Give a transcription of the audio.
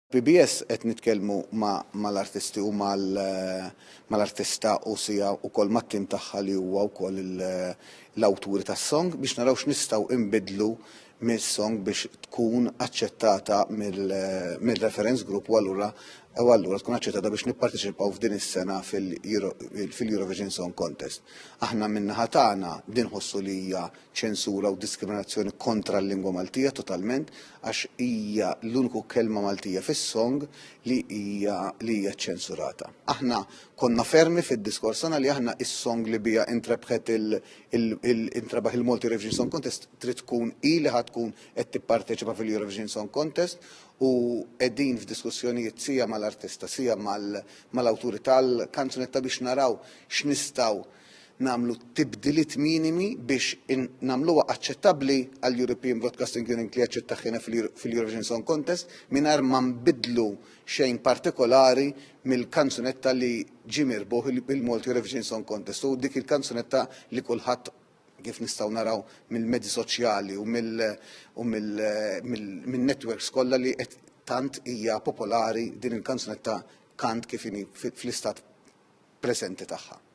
PBS qed nitkellmu mal-artisti u mal-artista u sija wkoll mat-tim tagħha li huwa wkoll l-awturi tas-song biex naraw x'nistgħu inbidlu mis-song biex tkun aċċettata mill-reference group u allura tkun aċċettata biex nipparteċipaw f'din is-sena fil-Eurovision Song Contest. Aħna min-naħa tagħna din ħossu li hija ċensura u diskriminazzjoni kontra l-lingwa Maltija totalment għax hija l-uniku kelma Maltija fis-song li hija ċensurata. Aħna konna fermi fid-diskors tagħna li aħna is-song li bija intrebħet intrebaħ il-Malti Eurovision Song Contest trid tkun ili tkun qed tipparteċipa fil-Eurovision Song Contest u qegħdin f'diskussjonijiet sija mal-artista sija mal-awturi tal-kanzunetta biex naraw x'nistgħu nagħmlu tibdiliet minimi biex nagħmluha aċċettabbli għall-European Broadcasting Union li jaċċettaħħina fil-Eurovision Song Contest mingħajr ma nbiddlu xejn partikolari mill-kanzunetta li ġie mirbuħ il-Malti Eurovision Song Contest u dik il-kanzunetta li kulħadd kif nistgħu naraw mill-medji soċjali u mill-networks kollha li qed tant hija popolari din il-kanzunetta kant kif inhi fl-istat preżenti tagħha.